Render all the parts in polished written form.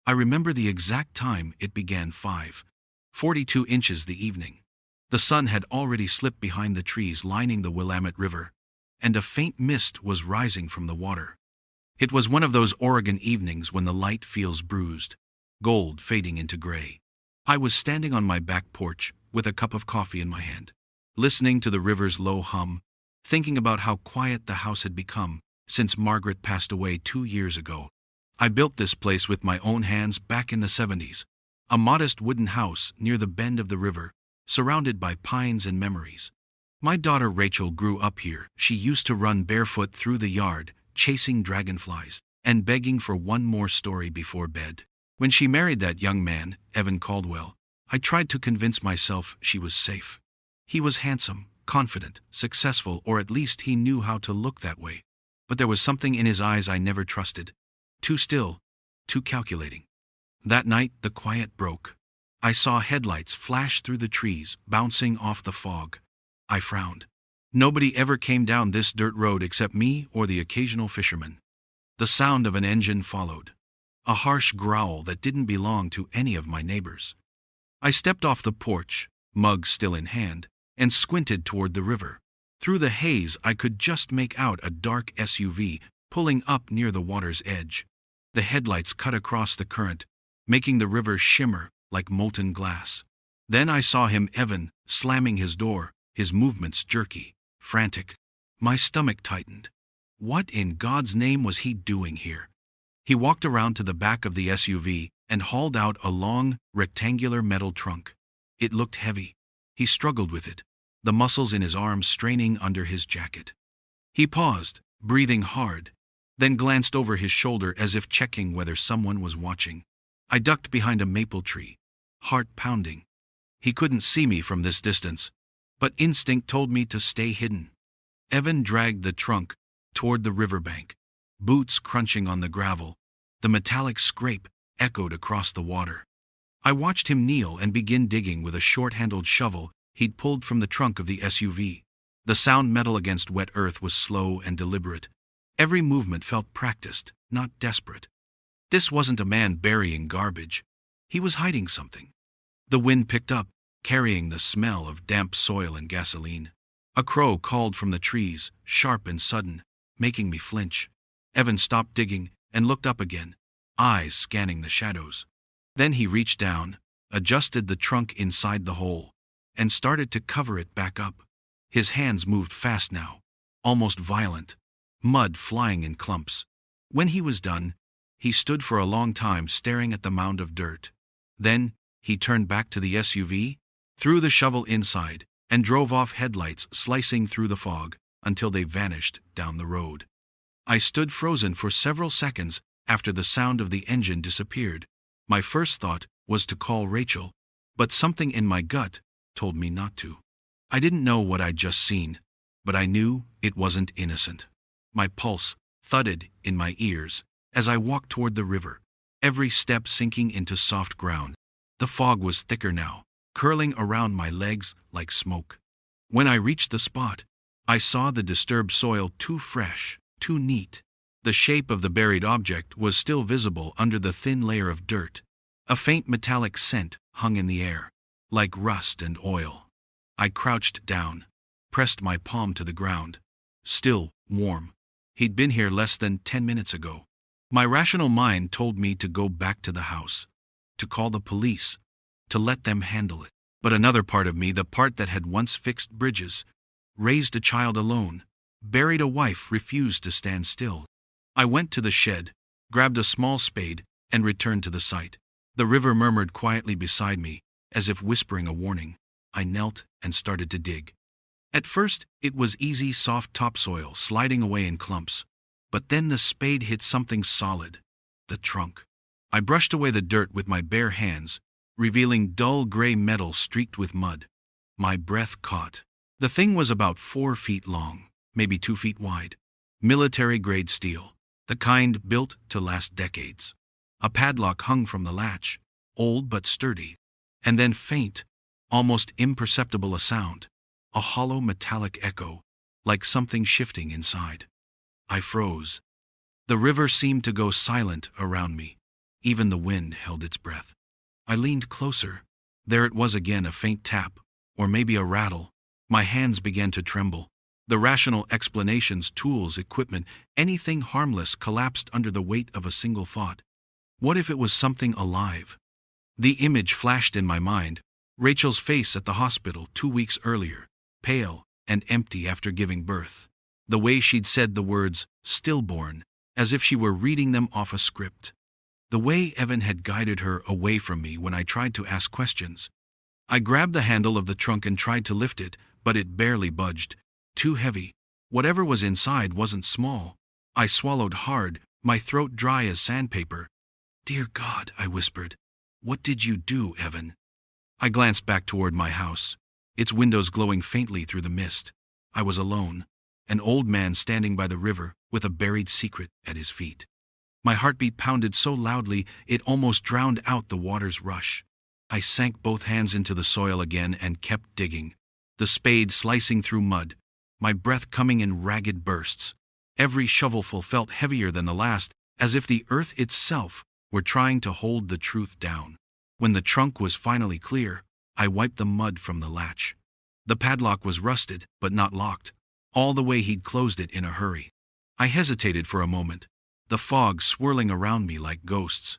I remember the exact time it began: 5:42 inches the evening. The sun had already slipped behind the trees lining the Willamette River, and a faint mist was rising from the water. It was one of those Oregon evenings when the light feels bruised, gold fading into gray. I was standing on my back porch with a cup of coffee in my hand, listening to the river's low hum, thinking about how quiet the house had become since Margaret passed away 2 years ago. I built this place with my own hands back in the 70s, a modest wooden house near the bend of the river, surrounded by pines and memories. My daughter Rachel grew up here. She used to run barefoot through the yard, chasing dragonflies and begging for one more story before bed. When she married that young man, Evan Caldwell, I tried to convince myself she was safe. He was handsome, confident, successful, or at least he knew how to look that way. But there was something in his eyes I never trusted. Too still, too calculating. That night, the quiet broke. I saw headlights flash through the trees, bouncing off the fog. I frowned. Nobody ever came down this dirt road except me or the occasional fisherman. The sound of an engine followed, a harsh growl that didn't belong to any of my neighbors. I stepped off the porch, mug still in hand, and squinted toward the river. Through the haze, I could just make out a dark SUV pulling up near the water's edge. The headlights cut across the current, making the river shimmer like molten glass. Then I saw him, Evan, slamming his door, his movements jerky, frantic. My stomach tightened. What in God's name was he doing here? He walked around to the back of the SUV and hauled out a long, rectangular metal trunk. It looked heavy. He struggled with it, the muscles in his arms straining under his jacket. He paused, breathing hard, then glanced over his shoulder as if checking whether someone was watching. I ducked behind a maple tree, heart pounding. He couldn't see me from this distance, but instinct told me to stay hidden. Evan dragged the trunk toward the riverbank, boots crunching on the gravel. The metallic scrape echoed across the water. I watched him kneel and begin digging with a short-handled shovel he'd pulled from the trunk of the SUV. The sound metal against wet earth was slow and deliberate. Every movement felt practiced, not desperate. This wasn't a man burying garbage. He was hiding something. The wind picked up, carrying the smell of damp soil and gasoline. A crow called from the trees, sharp and sudden, making me flinch. Evan stopped digging and looked up again, eyes scanning the shadows. Then he reached down, adjusted the trunk inside the hole, and started to cover it back up. His hands moved fast now, almost violent, mud flying in clumps. When he was done, he stood for a long time staring at the mound of dirt. Then, he turned back to the SUV, threw the shovel inside, and drove off, headlights slicing through the fog until they vanished down the road. I stood frozen for several seconds after the sound of the engine disappeared. My first thought was to call Rachel, but something in my gut told me not to. I didn't know what I'd just seen, but I knew it wasn't innocent. My pulse thudded in my ears as I walked toward the river, every step sinking into soft ground. The fog was thicker now, curling around my legs like smoke. When I reached the spot, I saw the disturbed soil too fresh, too neat. The shape of the buried object was still visible under the thin layer of dirt. A faint metallic scent hung in the air, like rust and oil. I crouched down, pressed my palm to the ground. Still warm. He'd been here less than 10 minutes ago. My rational mind told me to go back to the house, to call the police, to let them handle it. But another part of me, the part that had once fixed bridges, raised a child alone, buried a wife, refused to stand still. I went to the shed, grabbed a small spade, and returned to the site. The river murmured quietly beside me, as if whispering a warning. I knelt and started to dig. At first, it was easy, soft topsoil sliding away in clumps. But then the spade hit something solid, the trunk. I brushed away the dirt with my bare hands, revealing dull gray metal streaked with mud. My breath caught. The thing was about 4 feet long, maybe 2 feet wide. Military-grade steel, the kind built to last decades. A padlock hung from the latch, old but sturdy. And then faint, almost imperceptible a sound, a hollow metallic echo, like something shifting inside. I froze. The river seemed to go silent around me. Even the wind held its breath. I leaned closer. There it was again, a faint tap, or maybe a rattle. My hands began to tremble. The rational explanations, tools, equipment, anything harmless collapsed under the weight of a single thought. What if it was something alive? The image flashed in my mind. Rachel's face at the hospital 2 weeks earlier, pale and empty after giving birth. The way she'd said the words, stillborn, as if she were reading them off a script. The way Evan had guided her away from me when I tried to ask questions. I grabbed the handle of the trunk and tried to lift it, but it barely budged. Too heavy. Whatever was inside wasn't small. I swallowed hard, my throat dry as sandpaper. "Dear God," I whispered. "What did you do, Evan?" I glanced back toward my house, its windows glowing faintly through the mist. I was alone, an old man standing by the river with a buried secret at his feet. My heartbeat pounded so loudly it almost drowned out the water's rush. I sank both hands into the soil again and kept digging, the spade slicing through mud, my breath coming in ragged bursts. Every shovelful felt heavier than the last, as if the earth itself were trying to hold the truth down. When the trunk was finally clear, I wiped the mud from the latch. The padlock was rusted, but not locked, all the way he'd closed it in a hurry. I hesitated for a moment, the fog swirling around me like ghosts.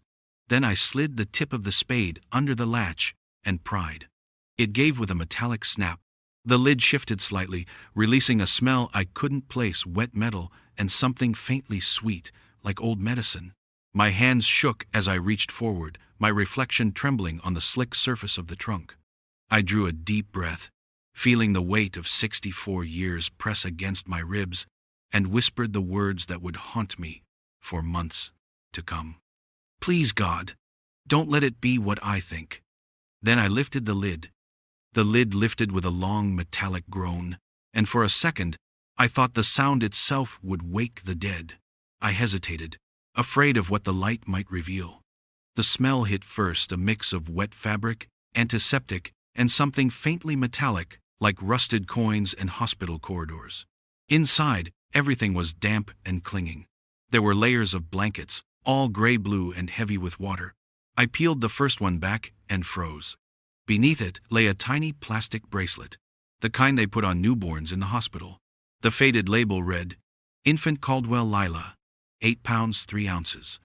Then I slid the tip of the spade under the latch and pried. It gave with a metallic snap. The lid shifted slightly, releasing a smell I couldn't place, wet metal and something faintly sweet, like old medicine. My hands shook as I reached forward, my reflection trembling on the slick surface of the trunk. I drew a deep breath, feeling the weight of 64 years press against my ribs, and whispered the words that would haunt me for months to come. "Please, God, don't let it be what I think." Then I lifted the lid. The lid lifted with a long metallic groan, and for a second, I thought the sound itself would wake the dead. I hesitated, afraid of what the light might reveal. The smell hit first, a mix of wet fabric, antiseptic, and something faintly metallic, like rusted coins and hospital corridors. Inside, everything was damp and clinging. There were layers of blankets, all gray-blue and heavy with water. I peeled the first one back and froze. Beneath it lay a tiny plastic bracelet, the kind they put on newborns in the hospital. The faded label read, "Infant Caldwell Lila, 8 pounds 3 ounces.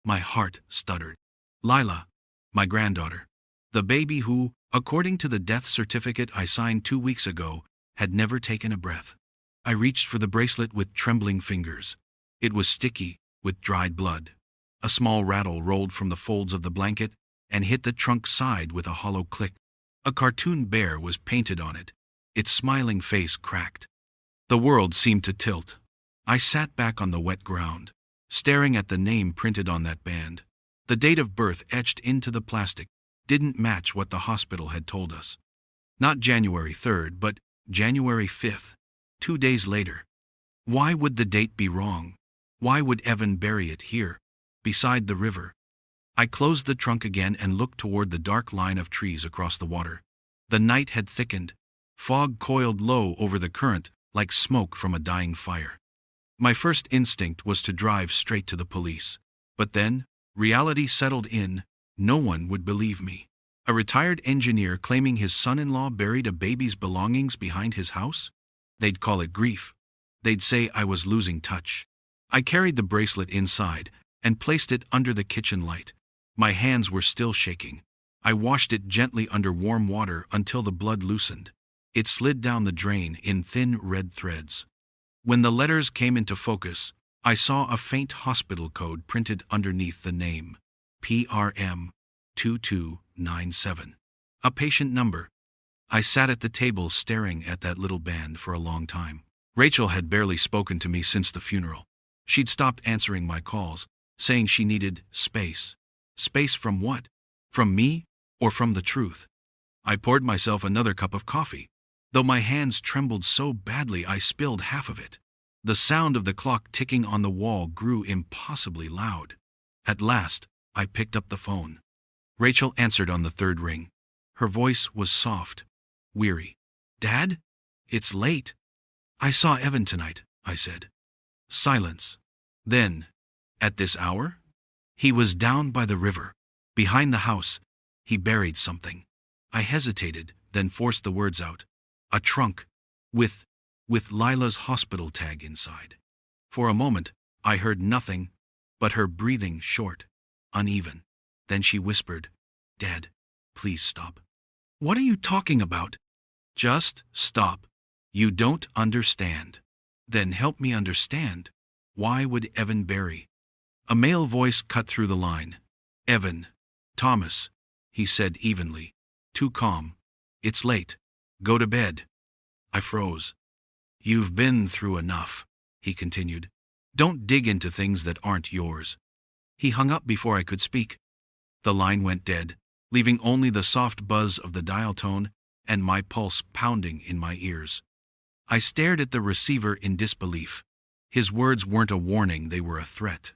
My heart stuttered. Lila, my granddaughter. The baby who, according to the death certificate I signed 2 weeks ago, had never taken a breath. I reached for the bracelet with trembling fingers. It was sticky, with dried blood. A small rattle rolled from the folds of the blanket and hit the trunk's side with a hollow click. A cartoon bear was painted on it, its smiling face cracked. The world seemed to tilt. I sat back on the wet ground, staring at the name printed on that band. The date of birth etched into the plastic didn't match what the hospital had told us. Not January 3rd, but January 5th, 2 days later. Why would the date be wrong? Why would Evan bury it here, beside the river? I closed the trunk again and looked toward the dark line of trees across the water. The night had thickened. Fog coiled low over the current, like smoke from a dying fire. My first instinct was to drive straight to the police. But then, reality settled in. No one would believe me. A retired engineer claiming his son-in-law buried a baby's belongings behind his house? They'd call it grief. They'd say I was losing touch. I carried the bracelet inside and placed it under the kitchen light. My hands were still shaking. I washed it gently under warm water until the blood loosened. It slid down the drain in thin red threads. When the letters came into focus, I saw a faint hospital code printed underneath the name. PRM 2297. A patient number. I sat at the table staring at that little band for a long time. Rachel had barely spoken to me since the funeral. She'd stopped answering my calls, saying she needed space. Space from what? From me or from the truth? I poured myself another cup of coffee. Though my hands trembled so badly I spilled half of it. The sound of the clock ticking on the wall grew impossibly loud. At last, I picked up the phone. Rachel answered on the third ring. Her voice was soft, weary. "Dad? It's late." "I saw Evan tonight," I said. Silence. Then, "At this hour?" He was down by the river. Behind the house, he buried something. I hesitated, then forced the words out. A trunk. With Lila's hospital tag inside. For a moment, I heard nothing, but her breathing short, uneven. Then she whispered, "Dad, please stop." "What are you talking about?" "Just stop. You don't understand." "Then help me understand. Why would Evan bury?" A male voice cut through the line. "Evan. Thomas," he said evenly. Too calm. "It's late. Go to bed." I froze. "You've been through enough," he continued. "Don't dig into things that aren't yours." He hung up before I could speak. The line went dead, leaving only the soft buzz of the dial tone and my pulse pounding in my ears. I stared at the receiver in disbelief. His words weren't a warning, they were a threat.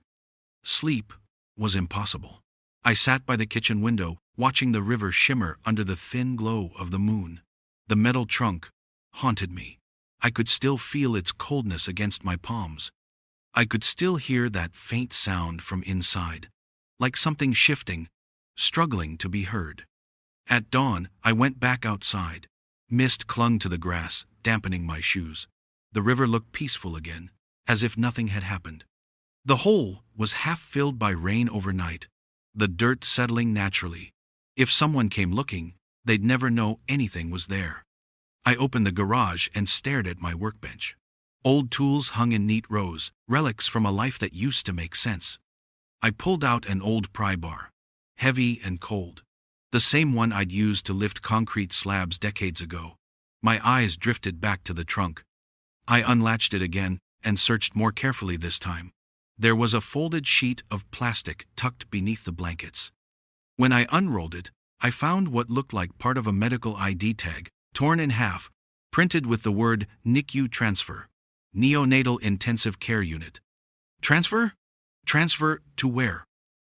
Sleep was impossible. I sat by the kitchen window, watching the river shimmer under the thin glow of the moon. The metal trunk haunted me. I could still feel its coldness against my palms. I could still hear that faint sound from inside, like something shifting, struggling to be heard. At dawn, I went back outside. Mist clung to the grass, dampening my shoes. The river looked peaceful again, as if nothing had happened. The hole was half filled by rain overnight, the dirt settling naturally. If someone came looking, they'd never know anything was there. I opened the garage and stared at my workbench. Old tools hung in neat rows, relics from a life that used to make sense. I pulled out an old pry bar, heavy and cold, the same one I'd used to lift concrete slabs decades ago. My eyes drifted back to the trunk. I unlatched it again and searched more carefully this time. There was a folded sheet of plastic tucked beneath the blankets. When I unrolled it, I found what looked like part of a medical ID tag, torn in half, printed with the word NICU transfer, Neonatal Intensive Care Unit. Transfer? Transfer to where?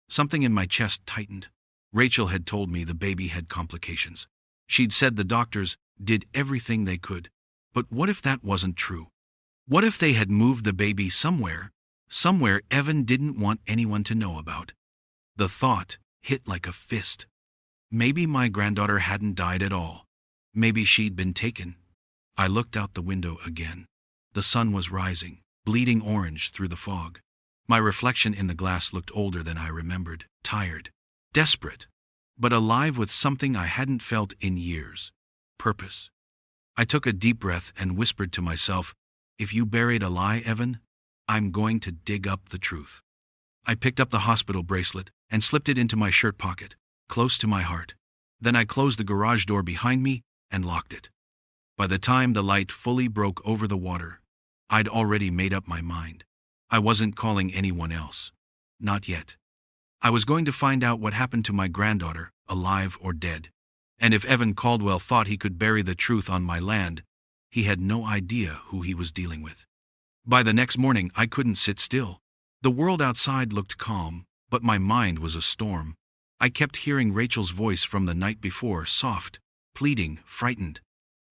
Something in my chest tightened. Rachel had told me the baby had complications. She'd said the doctors did everything they could. But what if that wasn't true? What if they had moved the baby somewhere Evan didn't want anyone to know about? The thought hit like a fist. Maybe my granddaughter hadn't died at all. Maybe she'd been taken. I looked out the window again. The sun was rising, bleeding orange through the fog. My reflection in the glass looked older than I remembered, tired, desperate, but alive with something I hadn't felt in years. Purpose. I took a deep breath and whispered to myself, "If you buried a lie, Evan, I'm going to dig up the truth." I picked up the hospital bracelet and slipped it into my shirt pocket, close to my heart. Then I closed the garage door behind me and locked it. By the time the light fully broke over the water, I'd already made up my mind. I wasn't calling anyone else. Not yet. I was going to find out what happened to my granddaughter, alive or dead. And if Evan Caldwell thought he could bury the truth on my land, he had no idea who he was dealing with. By the next morning, I couldn't sit still. The world outside looked calm, but my mind was a storm. I kept hearing Rachel's voice from the night before, soft, pleading, frightened.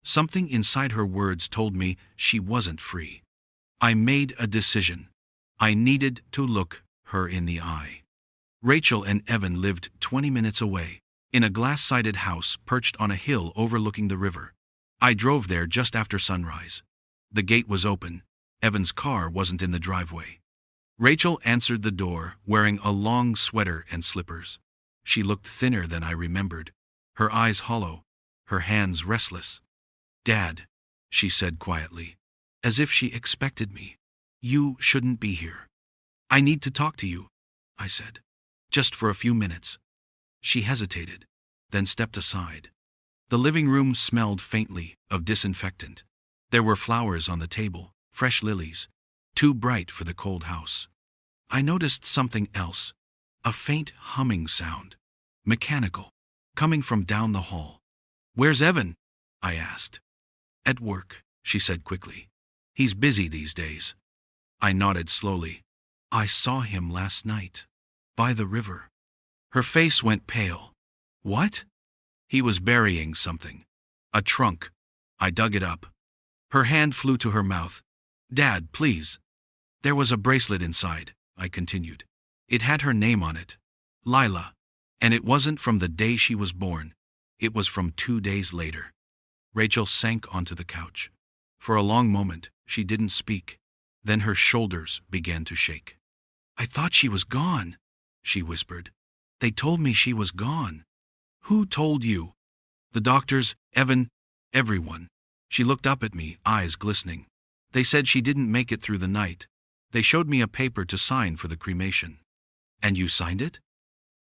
Something inside her words told me she wasn't free. I made a decision. I needed to look her in the eye. Rachel and Evan lived 20 minutes away, in a glass-sided house perched on a hill overlooking the river. I drove there just after sunrise. The gate was open. Evan's car wasn't in the driveway. Rachel answered the door, wearing a long sweater and slippers. She looked thinner than I remembered, her eyes hollow, her hands restless. "Dad," she said quietly, as if she expected me. "You shouldn't be here." "I need to talk to you," I said. "Just for a few minutes." She hesitated, then stepped aside. The living room smelled faintly of disinfectant. There were flowers on the table, fresh lilies, too bright for the cold house. I noticed something else, a faint humming sound, mechanical, coming from down the hall. "Where's Evan?" I asked. "At work," she said quickly. "He's busy these days." I nodded slowly. "I saw him last night, by the river." Her face went pale. "What?" "He was burying something. A trunk." I dug it up. Her hand flew to her mouth. "Dad, please." "There was a bracelet inside," I continued. It had her name on it. Lila. And it wasn't from the day she was born. It was from 2 days later. Rachel sank onto the couch. For a long moment, she didn't speak. Then her shoulders began to shake. "I thought she was gone," she whispered. "They told me she was gone." "Who told you?" "The doctors, Evan, everyone." She looked up at me, eyes glistening. "They said she didn't make it through the night. They showed me a paper to sign for the cremation." "And you signed it?"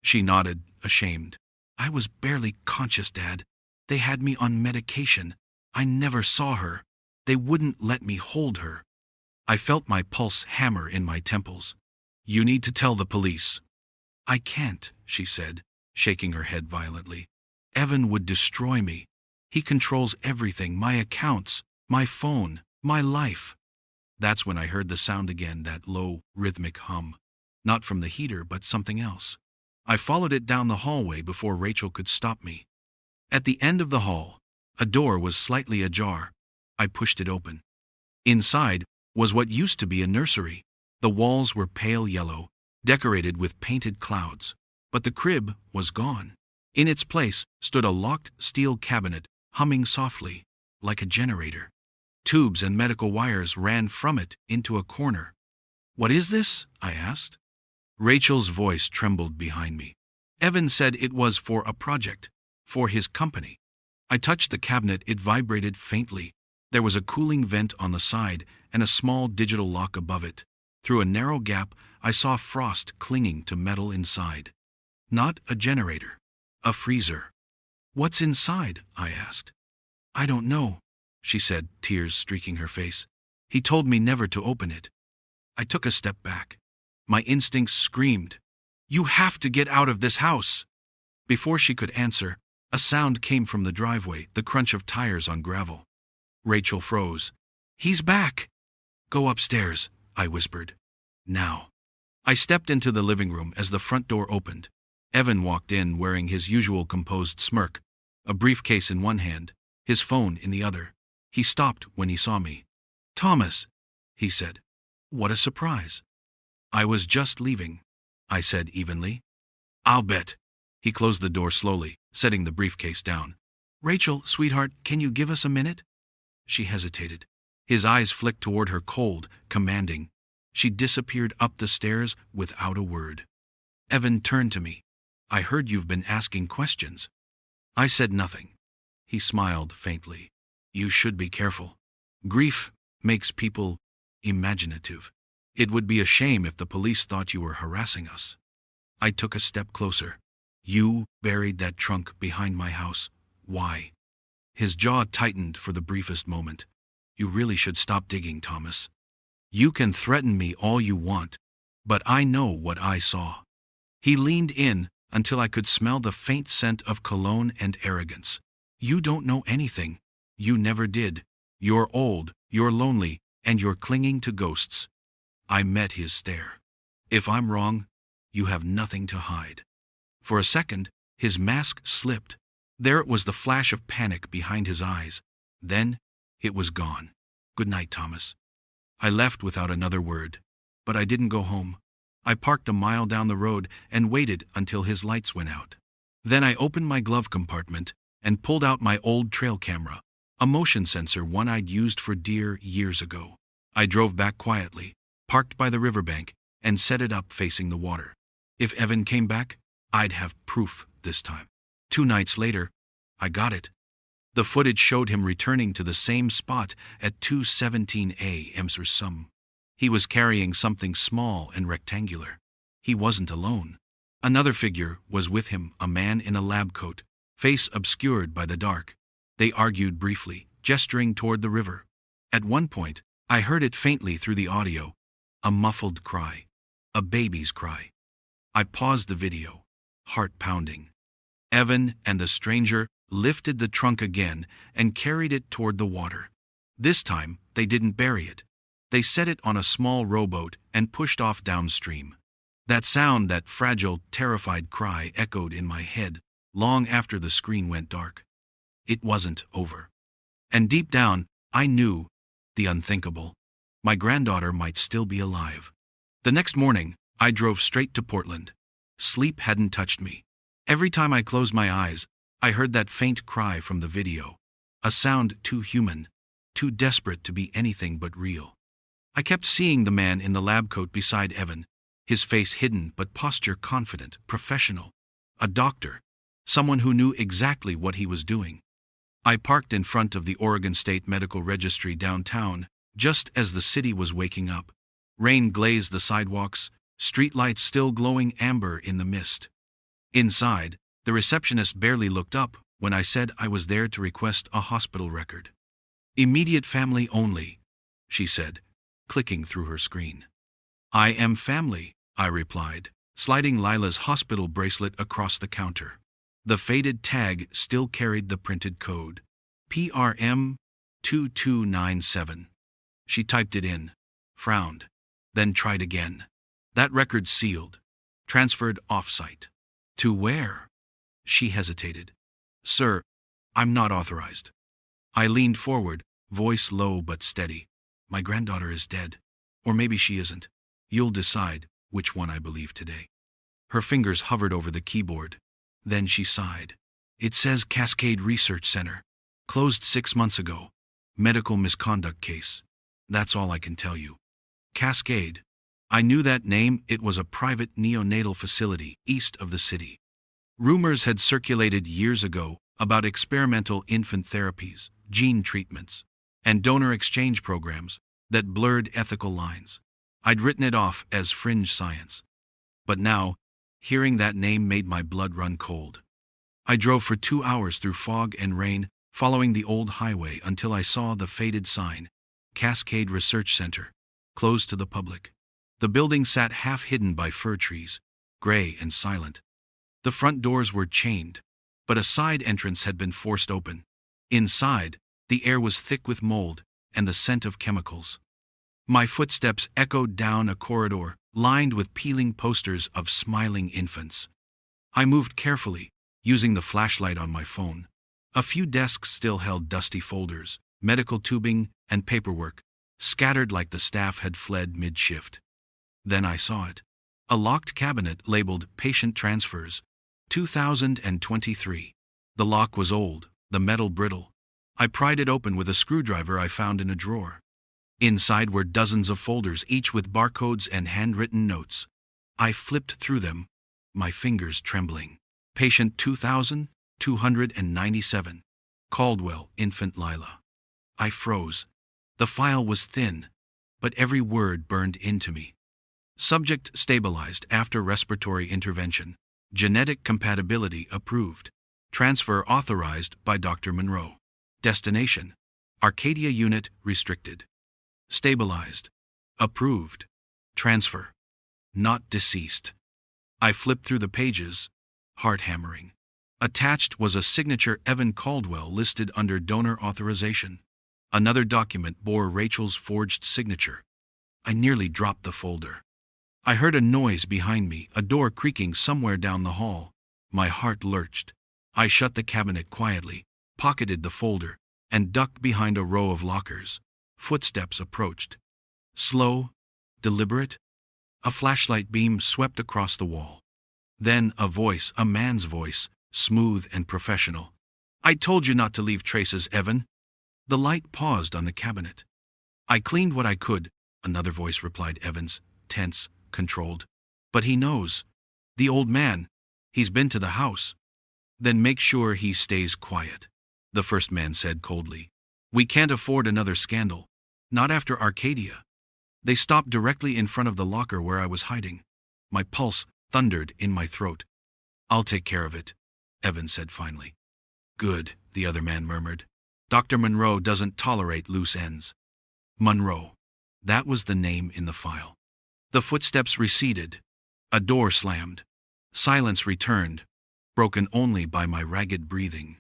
She nodded, ashamed. "I was barely conscious, Dad. They had me on medication. I never saw her. They wouldn't let me hold her." I felt my pulse hammer in my temples. "You need to tell the police." "I can't," she said, shaking her head violently. "Evan would destroy me. He controls everything, my accounts, my phone, my life." That's when I heard the sound again, that low, rhythmic hum. Not from the heater, but something else. I followed it down the hallway before Rachel could stop me. At the end of the hall, a door was slightly ajar. I pushed it open. Inside was what used to be a nursery. The walls were pale yellow, decorated with painted clouds. But the crib was gone. In its place stood a locked steel cabinet, humming softly, like a generator. Tubes and medical wires ran from it into a corner. "What is this?" I asked. Rachel's voice trembled behind me. "Evan said it was for a project, for his company." I touched the cabinet, it vibrated faintly. There was a cooling vent on the side and a small digital lock above it. Through a narrow gap, I saw frost clinging to metal inside. Not a generator. A freezer. "What's inside?" I asked. "I don't know," she said, tears streaking her face. "He told me never to open it." I took a step back. My instincts screamed, "You have to get out of this house!" Before she could answer, a sound came from the driveway, the crunch of tires on gravel. Rachel froze. "He's back!" "Go upstairs," I whispered. "Now." I stepped into the living room as the front door opened. Evan walked in wearing his usual composed smirk, a briefcase in one hand, his phone in the other. He stopped when he saw me. "Thomas," he said. "What a surprise." "I was just leaving," I said evenly. "I'll bet." He closed the door slowly, setting the briefcase down. "Rachel, sweetheart, can you give us a minute?" She hesitated. His eyes flicked toward her, cold, commanding. She disappeared up the stairs without a word. Evan turned to me. "I heard you've been asking questions." I said nothing. He smiled faintly. "You should be careful. Grief makes people imaginative. It would be a shame if the police thought you were harassing us." I took a step closer. "You buried that trunk behind my house. Why?" His jaw tightened for the briefest moment. "You really should stop digging, Thomas. You can threaten me all you want, but I know what I saw." He leaned in until I could smell the faint scent of cologne and arrogance. "You don't know anything. You never did. You're old, you're lonely, and you're clinging to ghosts." I met his stare. "If I'm wrong, you have nothing to hide." For a second, his mask slipped. There it was, the flash of panic behind his eyes. Then, it was gone. "Good night, Thomas." I left without another word. But I didn't go home. I parked a mile down the road and waited until his lights went out. Then I opened my glove compartment and pulled out my old trail camera, a motion sensor, one I'd used for deer years ago. I drove back quietly, parked by the riverbank, and set it up facing the water. If Evan came back, I'd have proof this time. 2 nights later, I got it. The footage showed him returning to the same spot at 2:17 a.m. or some. He was carrying something small and rectangular. He wasn't alone. Another figure was with him, a man in a lab coat, face obscured by the dark. They argued briefly, gesturing toward the river. At one point, I heard it faintly through the audio, a muffled cry, a baby's cry. I paused the video, heart pounding. Evan and the stranger lifted the trunk again and carried it toward the water. This time, they didn't bury it. They set it on a small rowboat and pushed off downstream. That sound, that fragile, terrified cry, echoed in my head long after the screen went dark. It wasn't over. And deep down, I knew the unthinkable. My granddaughter might still be alive. The next morning, I drove straight to Portland. Sleep hadn't touched me. Every time I closed my eyes, I heard that faint cry from the video. A sound too human, too desperate to be anything but real. I kept seeing the man in the lab coat beside Evan, his face hidden but posture confident, professional. A doctor, someone who knew exactly what he was doing. I parked in front of the Oregon State Medical Registry downtown, just as the city was waking up. Rain glazed the sidewalks, streetlights still glowing amber in the mist. Inside, the receptionist barely looked up when I said I was there to request a hospital record. "Immediate family only," she said, clicking through her screen. "I am family," I replied, sliding Lila's hospital bracelet across the counter. The faded tag still carried the printed code. PRM 2297. She typed it in, frowned, then tried again. That record sealed. Transferred off-site. To where? She hesitated. "Sir, I'm not authorized." I leaned forward, voice low but steady. "My granddaughter is dead. Or maybe she isn't. You'll decide which one I believe today." Her fingers hovered over the keyboard. Then she sighed. "It says Cascade Research Center. Closed 6 months ago. Medical misconduct case. That's all I can tell you." Cascade. I knew that name. It was a private neonatal facility east of the city. Rumors had circulated years ago about experimental infant therapies, gene treatments, and donor exchange programs that blurred ethical lines. I'd written it off as fringe science. But now, hearing that name made my blood run cold. I drove for 2 hours through fog and rain, following the old highway until I saw the faded sign, Cascade Research Center, closed to the public. The building sat half hidden by fir trees, gray and silent. The front doors were chained, but a side entrance had been forced open. Inside, the air was thick with mold and the scent of chemicals. My footsteps echoed down a corridor lined with peeling posters of smiling infants. I moved carefully, using the flashlight on my phone. A few desks still held dusty folders, medical tubing, and paperwork, scattered like the staff had fled mid-shift. Then I saw it. A locked cabinet labeled Patient Transfers, 2023. The lock was old, the metal brittle. I pried it open with a screwdriver I found in a drawer. Inside were dozens of folders, each with barcodes and handwritten notes. I flipped through them, my fingers trembling. Patient 2297. Caldwell, infant Lila. I froze. The file was thin, but every word burned into me. Subject stabilized after respiratory intervention. Genetic compatibility approved. Transfer authorized by Dr. Monroe. Destination: Arcadia unit restricted. Stabilized. Approved. Transfer. Not deceased. I flipped through the pages, heart hammering. Attached was a signature: Evan Caldwell, listed under donor authorization. Another document bore Rachel's forged signature. I nearly dropped the folder. I heard a noise behind me, a door creaking somewhere down the hall. My heart lurched. I shut the cabinet quietly, pocketed the folder, and ducked behind a row of lockers. Footsteps approached. Slow, deliberate. A flashlight beam swept across the wall. Then a voice, a man's voice, smooth and professional. "I told you not to leave traces, Evan." The light paused on the cabinet. "I cleaned what I could," another voice replied, Evan's, tense, controlled. "But he knows. The old man. He's been to the house." "Then make sure he stays quiet," the first man said coldly. "We can't afford another scandal. Not after Arcadia." They stopped directly in front of the locker where I was hiding. My pulse thundered in my throat. "I'll take care of it," Evan said finally. "Good," the other man murmured. "Dr. Monroe doesn't tolerate loose ends." Monroe. That was the name in the file. The footsteps receded. A door slammed. Silence returned, broken only by my ragged breathing.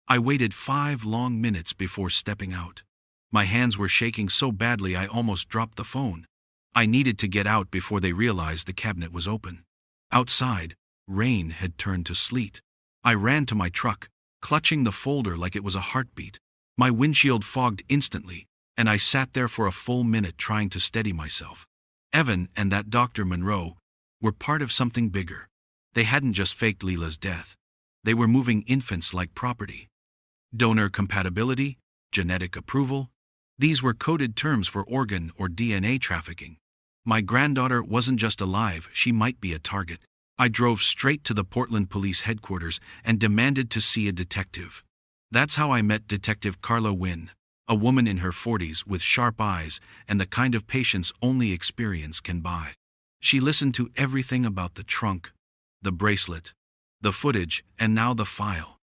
I waited 5 long minutes before stepping out. My hands were shaking so badly I almost dropped the phone. I needed to get out before they realized the cabinet was open. Outside, rain had turned to sleet. I ran to my truck, clutching the folder like it was a heartbeat. My windshield fogged instantly, and I sat there for a full minute trying to steady myself. Evan and that Dr. Monroe, were part of something bigger. They hadn't just faked Leela's death. They were moving infants like property. Donor compatibility, genetic approval. These were coded terms for organ or DNA trafficking. My granddaughter wasn't just alive, she might be a target. I drove straight to the Portland Police Headquarters and demanded to see a detective. That's how I met Detective Carla Wynn, a woman in her 40s with sharp eyes and the kind of patience only experience can buy. She listened to everything about the trunk, the bracelet, the footage, and now the file.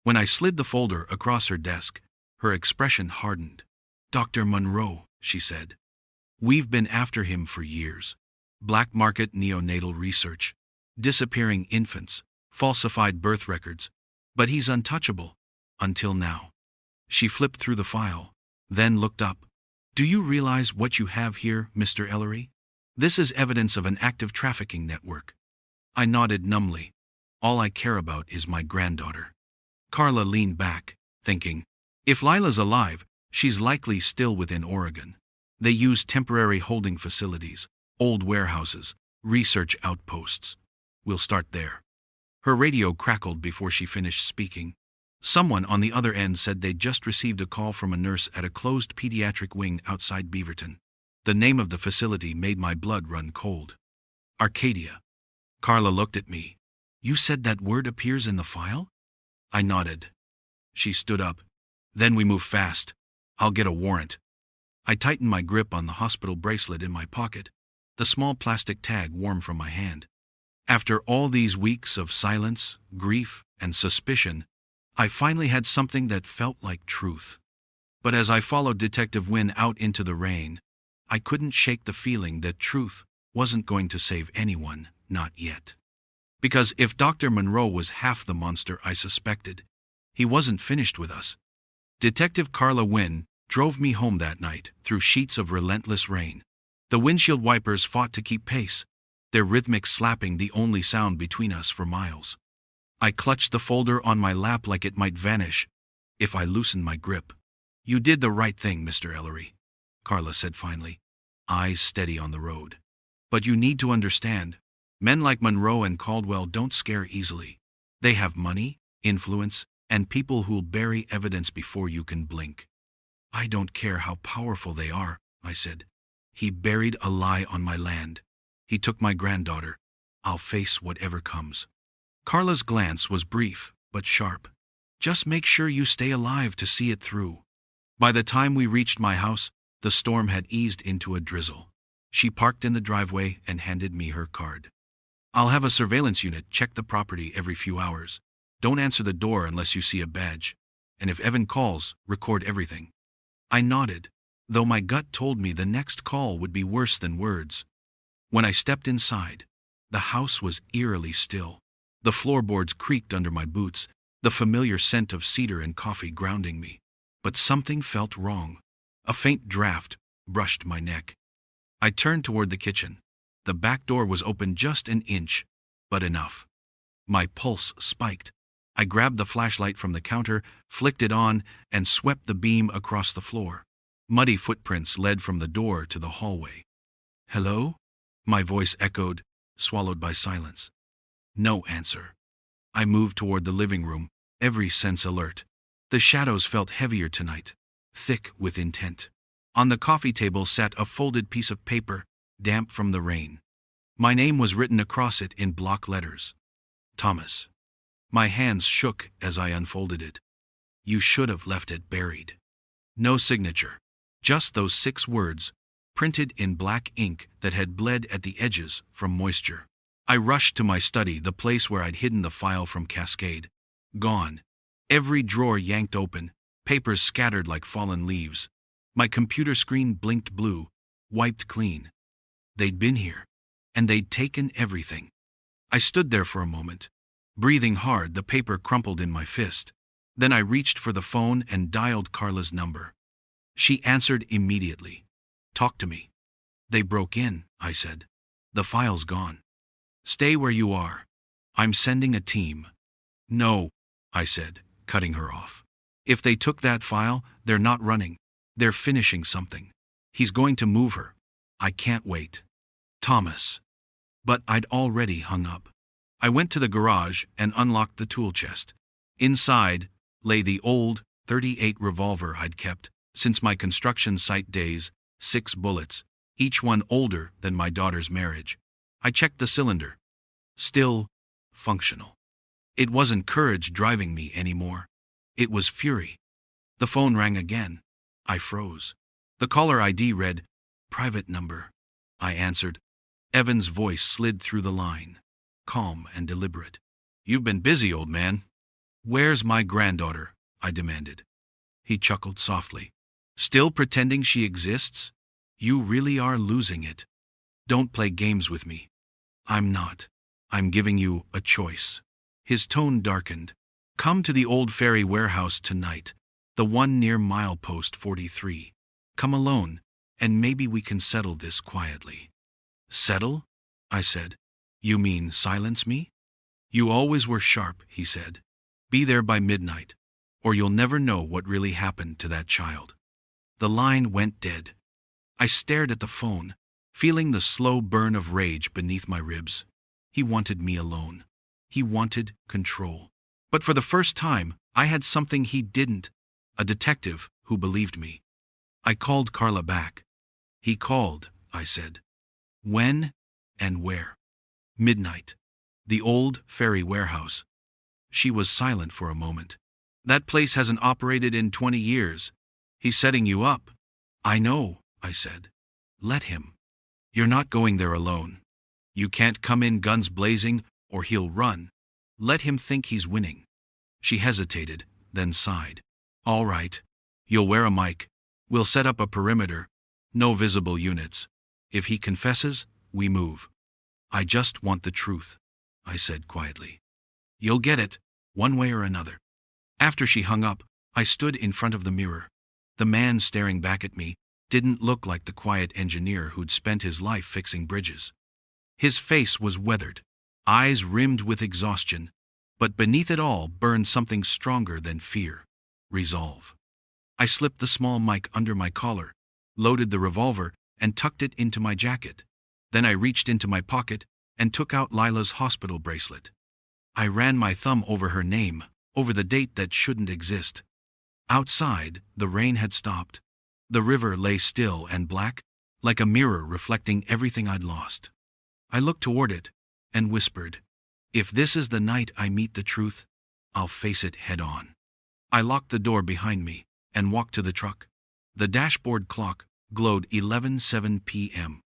When I slid the folder across her desk, her expression hardened. "Dr. Monroe," she said. "We've been after him for years. Black market neonatal research, disappearing infants, falsified birth records. But he's untouchable. Until now." She flipped through the file, then looked up. "Do you realize what you have here, Mr. Ellery? This is evidence of an active trafficking network." I nodded numbly. All I care about is my granddaughter. Carla leaned back, thinking, if Lila's alive, she's likely still within Oregon. They use temporary holding facilities, old warehouses, research outposts. We'll start there. Her radio crackled before she finished speaking. Someone on the other end said they'd just received a call from a nurse at a closed pediatric wing outside Beaverton. The name of the facility made my blood run cold. Arcadia. Carla looked at me. "You said that word appears in the file?" I nodded. She stood up. "Then we move fast. I'll get a warrant." I tightened my grip on the hospital bracelet in my pocket, the small plastic tag warm from my hand. After all these weeks of silence, grief, and suspicion, I finally had something that felt like truth. But as I followed Detective Wynn out into the rain, I couldn't shake the feeling that truth wasn't going to save anyone, not yet. Because if Dr. Monroe was half the monster I suspected, he wasn't finished with us. Detective Carla Wynn drove me home that night through sheets of relentless rain. The windshield wipers fought to keep pace, their rhythmic slapping the only sound between us for miles. I clutched the folder on my lap like it might vanish if I loosened my grip. "You did the right thing, Mr. Ellery," Carla said finally, eyes steady on the road. "But you need to understand, men like Monroe and Caldwell don't scare easily. They have money, influence, and people who'll bury evidence before you can blink." "I don't care how powerful they are," I said. "He buried a lie on my land. He took my granddaughter. I'll face whatever comes." Carla's glance was brief, but sharp. "Just make sure you stay alive to see it through." By the time we reached my house, the storm had eased into a drizzle. She parked in the driveway and handed me her card. "I'll have a surveillance unit check the property every few hours. Don't answer the door unless you see a badge. And if Evan calls, record everything." I nodded, though my gut told me the next call would be worse than words. When I stepped inside, the house was eerily still. The floorboards creaked under my boots, the familiar scent of cedar and coffee grounding me. But something felt wrong. A faint draft brushed my neck. I turned toward the kitchen. The back door was open just an inch, but enough. My pulse spiked. I grabbed the flashlight from the counter, flicked it on, and swept the beam across the floor. Muddy footprints led from the door to the hallway. "Hello?" My voice echoed, swallowed by silence. No answer. I moved toward the living room, every sense alert. The shadows felt heavier tonight, thick with intent. On the coffee table sat a folded piece of paper, damp from the rain. My name was written across it in block letters. Thomas. My hands shook as I unfolded it. "You should have left it buried." No signature. Just those 6 words, printed in black ink that had bled at the edges from moisture. I rushed to my study, the place where I'd hidden the file from Cascade. Gone. Every drawer yanked open, papers scattered like fallen leaves. My computer screen blinked blue, wiped clean. They'd been here, and they'd taken everything. I stood there for a moment, breathing hard, the paper crumpled in my fist. Then I reached for the phone and dialed Carla's number. She answered immediately. "Talk to me." "They broke in," I said. "The file's gone." "Stay where you are. I'm sending a team." "No," I said, cutting her off. "If they took that file, they're not running. They're finishing something. He's going to move her. I can't wait." "Thomas." But I'd already hung up. I went to the garage and unlocked the tool chest. Inside lay the old .38 revolver I'd kept since my construction site days, 6 bullets, each one older than my daughter's marriage. I checked the cylinder. Still functional. It wasn't courage driving me anymore. It was fury. The phone rang again. I froze. The caller ID read, "Private number." I answered. Evan's voice slid through the line, calm and deliberate. "You've been busy, old man." "Where's my granddaughter?" I demanded. He chuckled softly. "Still pretending she exists? You really are losing it. Don't play games with me." "I'm not. I'm giving you a choice." His tone darkened. "Come to the old ferry warehouse tonight, the one near milepost 43. Come alone, and maybe we can settle this quietly." "Settle?" I said. "You mean silence me?" "You always were sharp," he said. "Be there by midnight, or you'll never know what really happened to that child." The line went dead. I stared at the phone, feeling the slow burn of rage beneath my ribs. He wanted me alone. He wanted control. But for the first time, I had something he didn't, a detective who believed me. I called Carla back. "He called," I said. "When and where?" "Midnight. The old ferry warehouse." She was silent for a moment. "That place hasn't operated in 20 years. He's setting you up." "I know," I said. "Let him. You're not going there alone. You can't come in guns blazing, or he'll run. Let him think he's winning." She hesitated, then sighed. "All right. You'll wear a mic. We'll set up a perimeter. No visible units. If he confesses, we move." "I just want the truth," I said quietly. "You'll get it, one way or another." After she hung up, I stood in front of the mirror. The man staring back at me didn't look like the quiet engineer who'd spent his life fixing bridges. His face was weathered, eyes rimmed with exhaustion, but beneath it all burned something stronger than fear: resolve. I slipped the small mic under my collar, loaded the revolver, and tucked it into my jacket. Then I reached into my pocket and took out Lila's hospital bracelet. I ran my thumb over her name, over the date that shouldn't exist. Outside, the rain had stopped. The river lay still and black, like a mirror reflecting everything I'd lost. I looked toward it and whispered, "If this is the night I meet the truth, I'll face it head on." I locked the door behind me and walked to the truck. The dashboard clock glowed 11:07 p.m.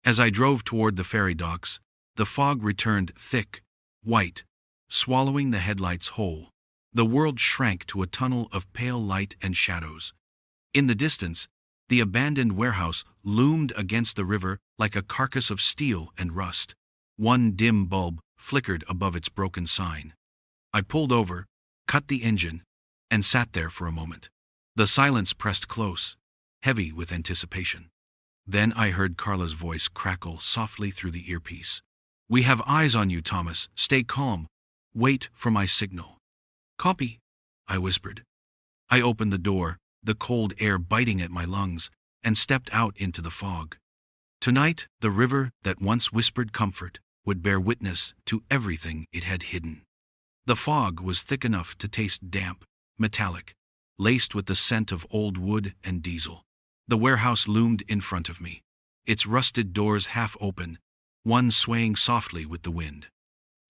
As I drove toward the ferry docks, the fog returned thick, white, swallowing the headlights whole. The world shrank to a tunnel of pale light and shadows. In the distance, the abandoned warehouse loomed against the river like a carcass of steel and rust. One dim bulb flickered above its broken sign. I pulled over, cut the engine, and sat there for a moment. The silence pressed close, heavy with anticipation. Then I heard Carla's voice crackle softly through the earpiece. "We have eyes on you, Thomas. Stay calm. Wait for my signal." "Copy," I whispered. I opened the door, the cold air biting at my lungs, and stepped out into the fog. Tonight, the river that once whispered comfort would bear witness to everything it had hidden. The fog was thick enough to taste damp, metallic, laced with the scent of old wood and diesel. The warehouse loomed in front of me, its rusted doors half open, one swaying softly with the wind.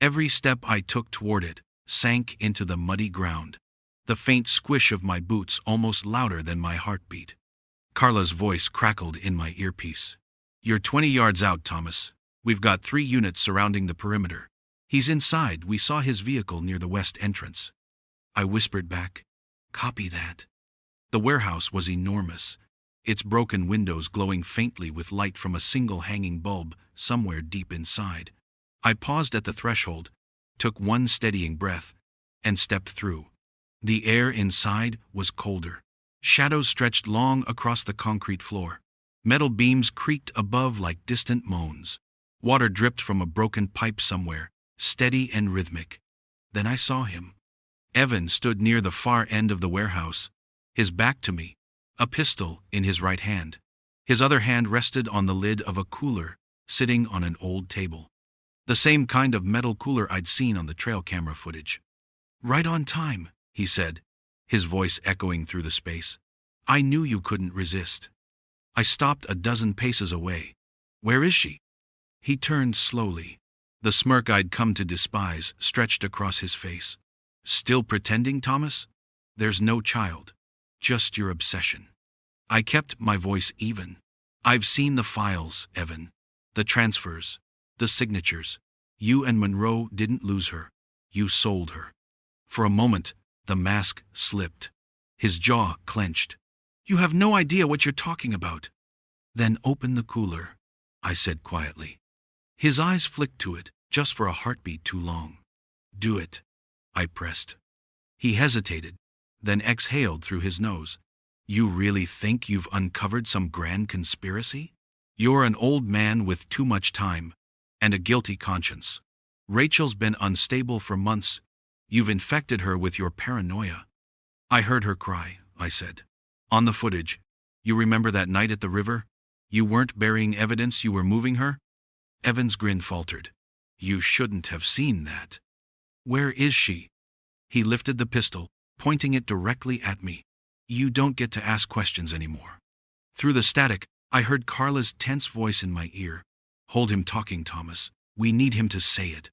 Every step I took toward it sank into the muddy ground, the faint squish of my boots almost louder than my heartbeat. Carla's voice crackled in my earpiece. "You're 20 yards out, Thomas. We've got 3 units surrounding the perimeter. He's inside. We saw his vehicle near the west entrance." I whispered back, "Copy that." The warehouse was enormous, its broken windows glowing faintly with light from a single hanging bulb somewhere deep inside. I paused at the threshold, took one steadying breath, and stepped through. The air inside was colder. Shadows stretched long across the concrete floor. Metal beams creaked above like distant moans. Water dripped from a broken pipe somewhere, steady and rhythmic. Then I saw him. Evan stood near the far end of the warehouse, his back to me, a pistol in his right hand. His other hand rested on the lid of a cooler, sitting on an old table. The same kind of metal cooler I'd seen on the trail camera footage. "Right on time," he said, his voice echoing through the space. "I knew you couldn't resist." I stopped a dozen paces away. "Where is she?" He turned slowly. The smirk I'd come to despise stretched across his face. "Still pretending, Thomas? There's no child. Just your obsession." I kept my voice even. "I've seen the files, Evan. The transfers. The signatures. You and Monroe didn't lose her. You sold her." For a moment, the mask slipped. His jaw clenched. "You have no idea what you're talking about." "Then open the cooler," I said quietly. His eyes flicked to it, just for a heartbeat too long. "Do it," I pressed. He hesitated, then exhaled through his nose. "You really think you've uncovered some grand conspiracy? You're an old man with too much time, and a guilty conscience. Rachel's been unstable for months. You've infected her with your paranoia." "I heard her cry," I said. "On the footage. You remember that night at the river? You weren't burying evidence, you were moving her?" Evan's grin faltered. "You shouldn't have seen that." "Where is she?" He lifted the pistol, pointing it directly at me. "You don't get to ask questions anymore." Through the static, I heard Carla's tense voice in my ear. "Hold him talking, Thomas. We need him to say it."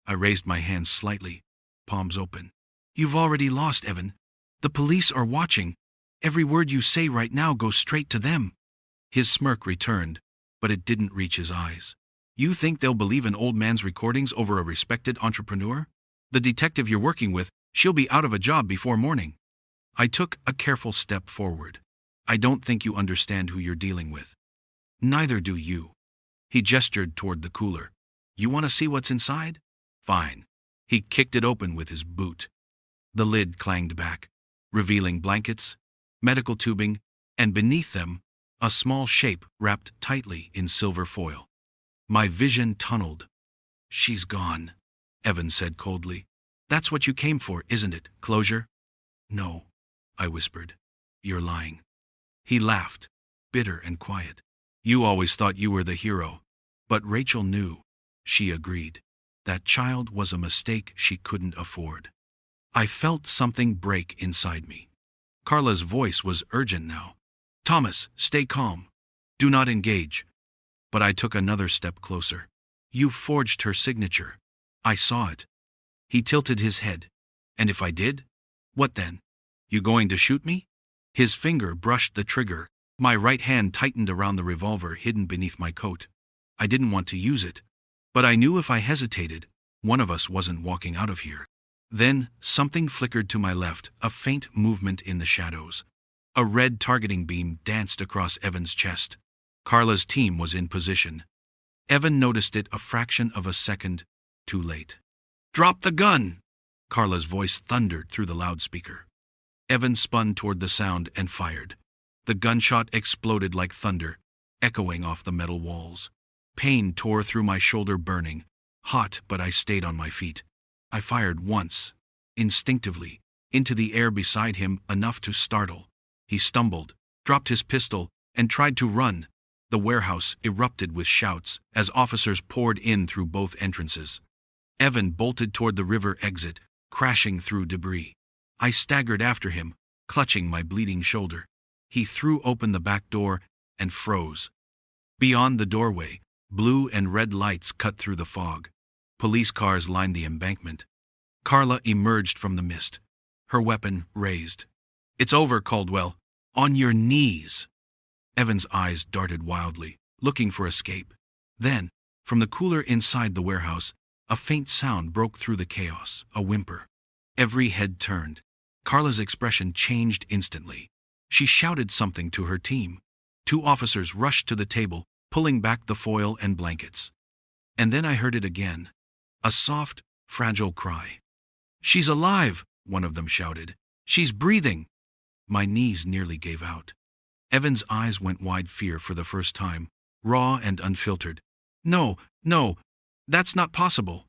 I raised my hands slightly, palms open. "You've already lost, Evan. The police are watching. Every word you say right now goes straight to them." His smirk returned, but it didn't reach his eyes. "You think they'll believe an old man's recordings over a respected entrepreneur? The detective you're working with, she'll be out of a job before morning." I took a careful step forward. "I don't think you understand who you're dealing with." "Neither do you." He gestured toward the cooler. "You want to see what's inside? Fine." He kicked it open with his boot. The lid clanged back, revealing blankets, medical tubing, and beneath them, a small shape wrapped tightly in silver foil. My vision tunneled. "She's gone," Evan said coldly. "That's what you came for, isn't it? Closure?" "No," I whispered. "You're lying." He laughed, bitter and quiet. "You always thought you were the hero. But Rachel knew." She agreed. That child was a mistake she couldn't afford. I felt something break inside me. Carla's voice was urgent now. "Thomas, stay calm. Do not engage." But I took another step closer. "You forged her signature. I saw it." He tilted his head. "And if I did? What then? You going to shoot me?" His finger brushed the trigger. My right hand tightened around the revolver hidden beneath my coat. I didn't want to use it, but I knew if I hesitated, one of us wasn't walking out of here. Then, something flickered to my left, a faint movement in the shadows. A red targeting beam danced across Evan's chest. Carla's team was in position. Evan noticed it a fraction of a second too late. "Drop the gun!" Carla's voice thundered through the loudspeaker. Evan spun toward the sound and fired. The gunshot exploded like thunder, echoing off the metal walls. Pain tore through my shoulder, burning. Hot, but I stayed on my feet. I fired once, instinctively, into the air beside him, enough to startle. He stumbled, dropped his pistol, and tried to run. The warehouse erupted with shouts as officers poured in through both entrances. Evan bolted toward the river exit, crashing through debris. I staggered after him, clutching my bleeding shoulder. He threw open the back door and froze. Beyond the doorway, blue and red lights cut through the fog. Police cars lined the embankment. Carla emerged from the mist, her weapon raised. "It's over, Caldwell. On your knees." Evan's eyes darted wildly, looking for escape. Then, from the cooler inside the warehouse, a faint sound broke through the chaos, a whimper. Every head turned. Carla's expression changed instantly. She shouted something to her team. Two officers rushed to the table, pulling back the foil and blankets. And then I heard it again. A soft, fragile cry. "She's alive!" one of them shouted. "She's breathing!" My knees nearly gave out. Evan's eyes went wide, fear for the first time, raw and unfiltered. No, that's not possible."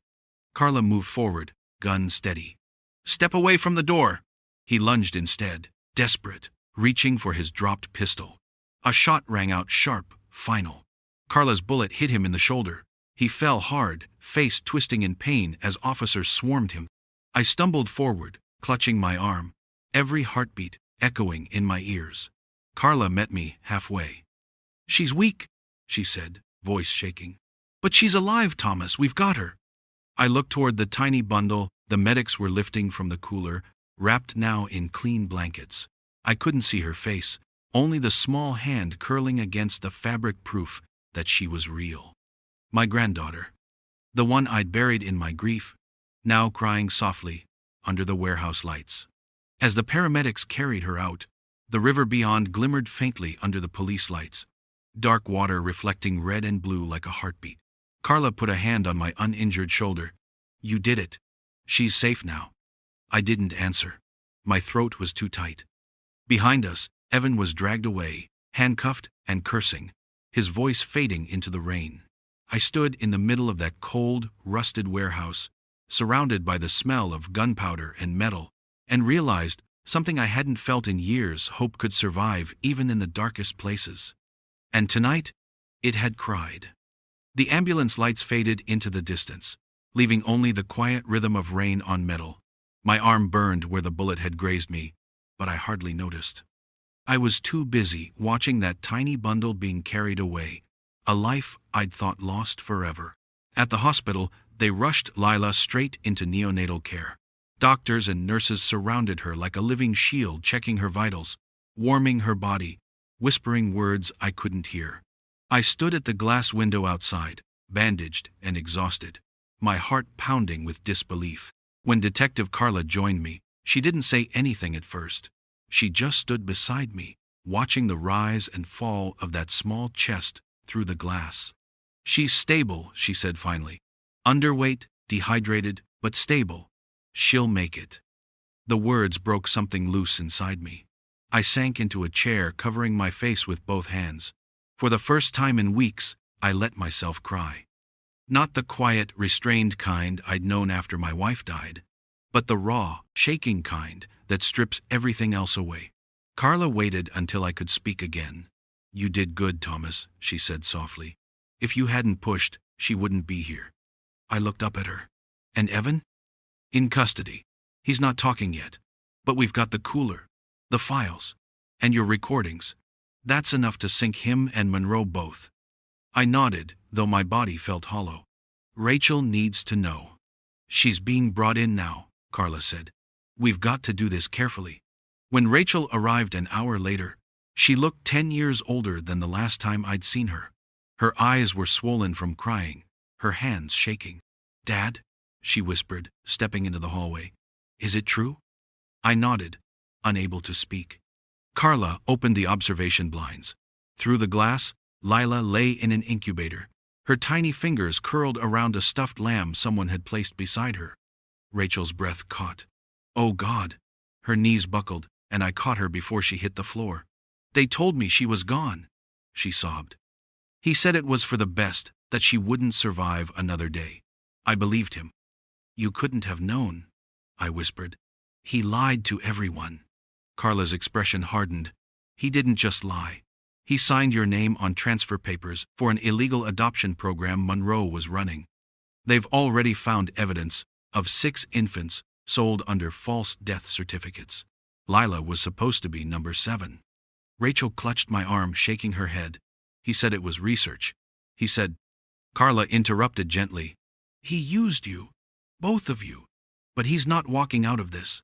Carla moved forward, gun steady. "Step away from the door." He lunged instead, desperate, reaching for his dropped pistol. A shot rang out sharp, final. Carla's bullet hit him in the shoulder. He fell hard, face twisting in pain as officers swarmed him. I stumbled forward, clutching my arm, every heartbeat echoing in my ears. Carla met me halfway. "She's weak," she said, voice shaking. "But she's alive, Thomas, we've got her." I looked toward the tiny bundle the medics were lifting from the cooler, wrapped now in clean blankets. I couldn't see her face, only the small hand curling against the fabric, proof that she was real. My granddaughter, the one I'd buried in my grief, now crying softly under the warehouse lights. As the paramedics carried her out, the river beyond glimmered faintly under the police lights, dark water reflecting red and blue like a heartbeat. Carla put a hand on my uninjured shoulder. "You did it. She's safe now." I didn't answer. My throat was too tight. Behind us, Evan was dragged away, handcuffed and cursing, his voice fading into the rain. I stood in the middle of that cold, rusted warehouse, surrounded by the smell of gunpowder and metal, and realized something I hadn't felt in years: hope could survive even in the darkest places. And tonight, it had cried. The ambulance lights faded into the distance, leaving only the quiet rhythm of rain on metal. My arm burned where the bullet had grazed me, but I hardly noticed. I was too busy watching that tiny bundle being carried away, a life I'd thought lost forever. At the hospital, they rushed Lila straight into neonatal care. Doctors and nurses surrounded her like a living shield, checking her vitals, warming her body, whispering words I couldn't hear. I stood at the glass window outside, bandaged and exhausted, my heart pounding with disbelief. When Detective Carla joined me, she didn't say anything at first. She just stood beside me, watching the rise and fall of that small chest through the glass. "She's stable," she said finally. "Underweight, dehydrated, but stable. She'll make it." The words broke something loose inside me. I sank into a chair, covering my face with both hands. For the first time in weeks, I let myself cry. Not the quiet, restrained kind I'd known after my wife died, but the raw, shaking kind that strips everything else away. Carla waited until I could speak again. "You did good, Thomas," she said softly. "If you hadn't pushed, she wouldn't be here." I looked up at her. "And Evan?" "In custody. He's not talking yet. But we've got the cooler, the files, and your recordings. That's enough to sink him and Monroe both." I nodded, though my body felt hollow. "Rachel needs to know." "She's being brought in now," Carla said. "We've got to do this carefully." When Rachel arrived an hour later, she looked 10 years older than the last time I'd seen her. Her eyes were swollen from crying, her hands shaking. "Dad?" she whispered, stepping into the hallway. "Is it true?" I nodded, unable to speak. Carla opened the observation blinds. Through the glass, Lila lay in an incubator, her tiny fingers curled around a stuffed lamb someone had placed beside her. Rachel's breath caught. "Oh God!" Her knees buckled, and I caught her before she hit the floor. "They told me she was gone," she sobbed. "He said it was for the best, that she wouldn't survive another day." I believed him. "You couldn't have known," I whispered. "He lied to everyone." Carla's expression hardened. "He didn't just lie. He signed your name on transfer papers for an illegal adoption program Monroe was running. They've already found evidence of 6 infants sold under false death certificates. Lila was supposed to be number 7. Rachel clutched my arm, shaking her head. "He said it was research. He said—" Carla interrupted gently. "He used you. Both of you. But he's not walking out of this."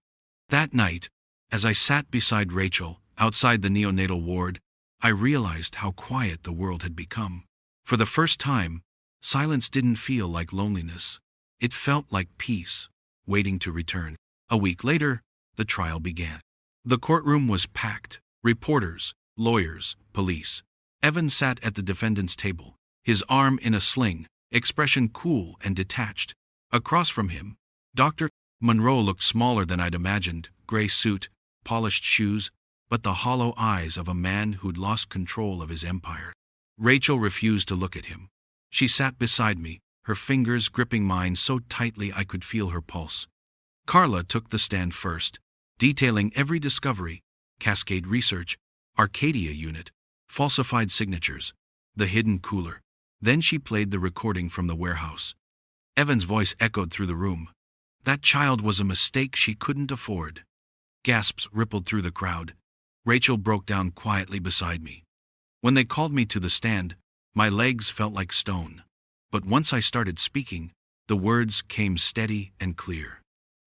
That night, as I sat beside Rachel, outside the neonatal ward, I realized how quiet the world had become. For the first time, silence didn't feel like loneliness. It felt like peace, waiting to return. A week later, the trial began. The courtroom was packed. Reporters, lawyers, police. Evan sat at the defendant's table, his arm in a sling, expression cool and detached. Across from him, Dr. Monroe looked smaller than I'd imagined, gray suit, polished shoes, but the hollow eyes of a man who'd lost control of his empire. Rachel refused to look at him. She sat beside me, her fingers gripping mine so tightly I could feel her pulse. Carla took the stand first, detailing every discovery: Cascade Research, Arcadia Unit, falsified signatures, the hidden cooler. Then she played the recording from the warehouse. Evan's voice echoed through the room. That child was a mistake she couldn't afford. Gasps rippled through the crowd. Rachel broke down quietly beside me. When they called me to the stand, my legs felt like stone. But once I started speaking, the words came steady and clear.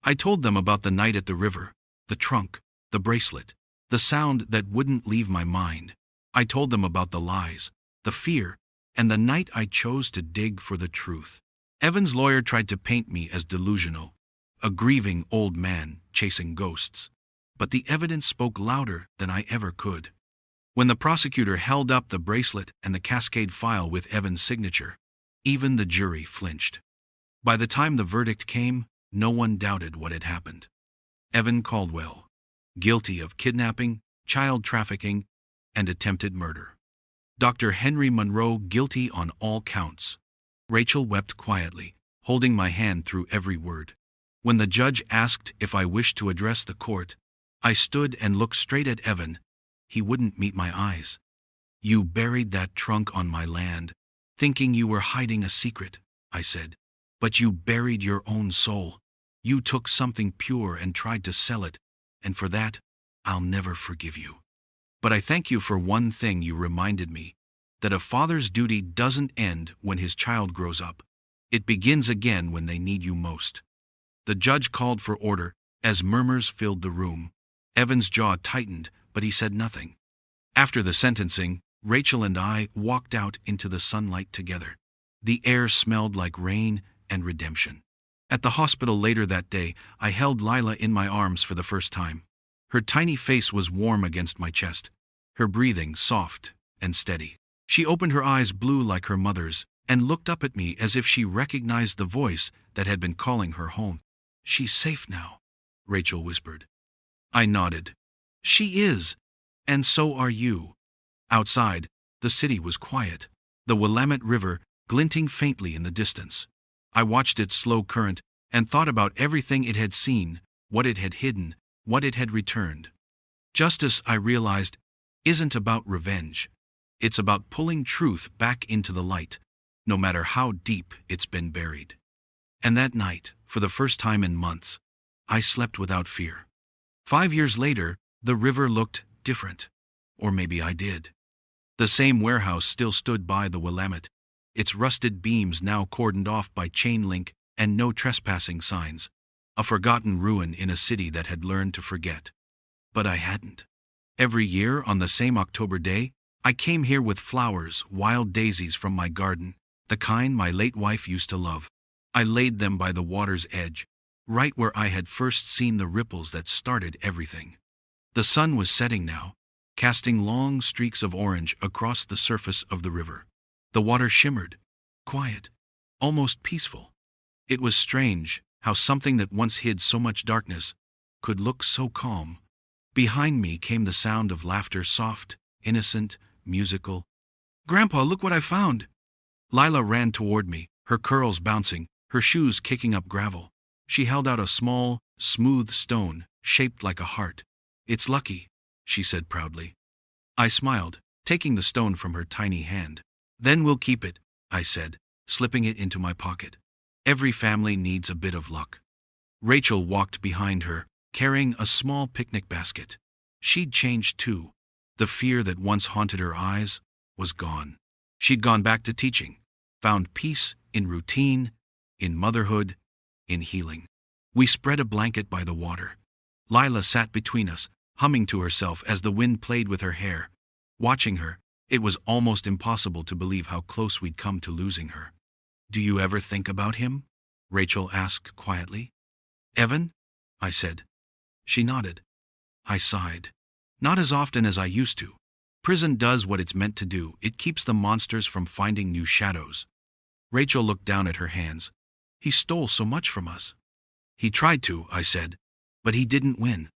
I told them about the night at the river, the trunk, the bracelet, the sound that wouldn't leave my mind. I told them about the lies, the fear, and the night I chose to dig for the truth. Evan's lawyer tried to paint me as delusional, a grieving old man chasing ghosts. But the evidence spoke louder than I ever could. When the prosecutor held up the bracelet and the Cascade file with Evan's signature, even the jury flinched. By the time the verdict came, no one doubted what had happened. Evan Caldwell, guilty of kidnapping, child trafficking, and attempted murder. Dr. Henry Monroe, guilty on all counts. Rachel wept quietly, holding my hand through every word. When the judge asked if I wished to address the court, I stood and looked straight at Evan. He wouldn't meet my eyes. You buried that trunk on my land, thinking you were hiding a secret, I said. But you buried your own soul. You took something pure and tried to sell it, and for that, I'll never forgive you. But I thank you for one thing you reminded me, that a father's duty doesn't end when his child grows up. It begins again when they need you most. The judge called for order as murmurs filled the room. Evan's jaw tightened, but he said nothing. After the sentencing, Rachel and I walked out into the sunlight together. The air smelled like rain and redemption. At the hospital later that day, I held Lila in my arms for the first time. Her tiny face was warm against my chest, her breathing soft and steady. She opened her eyes blue like her mother's and looked up at me as if she recognized the voice that had been calling her home. She's safe now, Rachel whispered. I nodded. She is, and so are you. Outside, the city was quiet, the Willamette River glinting faintly in the distance. I watched its slow current and thought about everything it had seen, what it had hidden, what it had returned. Justice, I realized, isn't about revenge. It's about pulling truth back into the light, no matter how deep it's been buried. And that night, for the first time in months, I slept without fear. 5 years later, the river looked different. Or maybe I did. The same warehouse still stood by the Willamette, its rusted beams now cordoned off by chain link and no trespassing signs, a forgotten ruin in a city that had learned to forget. But I hadn't. Every year on the same October day, I came here with flowers, wild daisies from my garden, the kind my late wife used to love. I laid them by the water's edge, right where I had first seen the ripples that started everything. The sun was setting now, casting long streaks of orange across the surface of the river. The water shimmered, quiet, almost peaceful. It was strange how something that once hid so much darkness could look so calm. Behind me came the sound of laughter, soft, innocent, musical. Grandpa, look what I found! Lila ran toward me, her curls bouncing, her shoes kicking up gravel. She held out a small, smooth stone, shaped like a heart. It's lucky, she said proudly. I smiled, taking the stone from her tiny hand. Then we'll keep it, I said, slipping it into my pocket. Every family needs a bit of luck. Rachel walked behind her, carrying a small picnic basket. She'd changed too. The fear that once haunted her eyes was gone. She'd gone back to teaching, found peace in routine, in motherhood, in healing. We spread a blanket by the water. Lila sat between us, humming to herself as the wind played with her hair. Watching her, it was almost impossible to believe how close we'd come to losing her. Do you ever think about him? Rachel asked quietly. Evan? I said. She nodded. I sighed. Not as often as I used to. Prison does what it's meant to do. It keeps the monsters from finding new shadows. Rachel looked down at her hands. He stole so much from us. He tried to, I said, but he didn't win.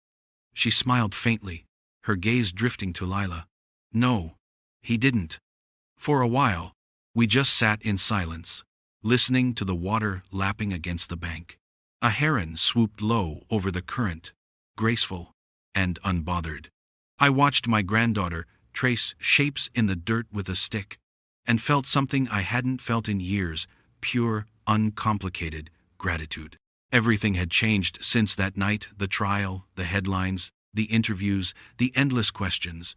She smiled faintly, her gaze drifting to Lila. No, he didn't. For a while, we just sat in silence, listening to the water lapping against the bank. A heron swooped low over the current, graceful and unbothered. I watched my granddaughter trace shapes in the dirt with a stick, and felt something I hadn't felt in years: pure, uncomplicated gratitude. Everything had changed since that night: the trial, the headlines, the interviews, the endless questions.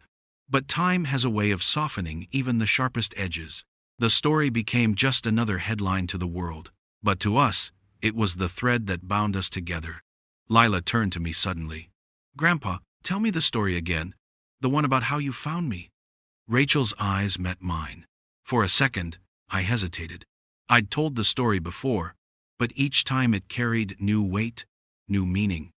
But time has a way of softening even the sharpest edges. The story became just another headline to the world, but to us, it was the thread that bound us together. Lila turned to me suddenly. "Grandpa, tell me the story again. The one about how you found me." Rachel's eyes met mine. For a second, I hesitated. I'd told the story before, but each time it carried new weight, new meaning.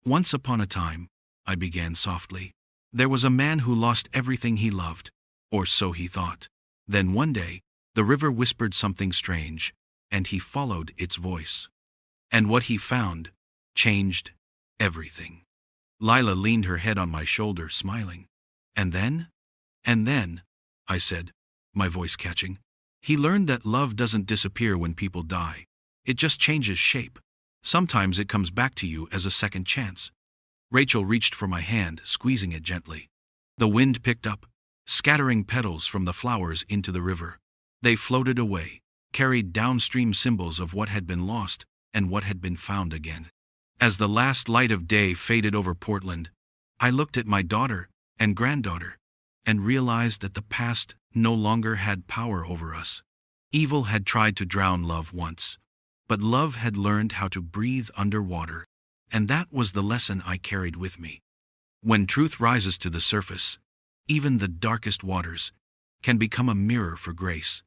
"Once upon a time," I began softly, "there was a man who lost everything he loved, or so he thought. Then one day, the river whispered something strange, and he followed its voice. And what he found changed everything." Lila leaned her head on my shoulder, smiling. "And then?" "And then," I said, my voice catching, "he learned that love doesn't disappear when people die. It just changes shape. Sometimes it comes back to you as a second chance." Rachel reached for my hand, squeezing it gently. The wind picked up, scattering petals from the flowers into the river. They floated away, carried downstream symbols of what had been lost and what had been found again. As the last light of day faded over Portland, I looked at my daughter and granddaughter and realized that the past no longer had power over us. Evil had tried to drown love once, but love had learned how to breathe underwater, and that was the lesson I carried with me. When truth rises to the surface, even the darkest waters can become a mirror for grace.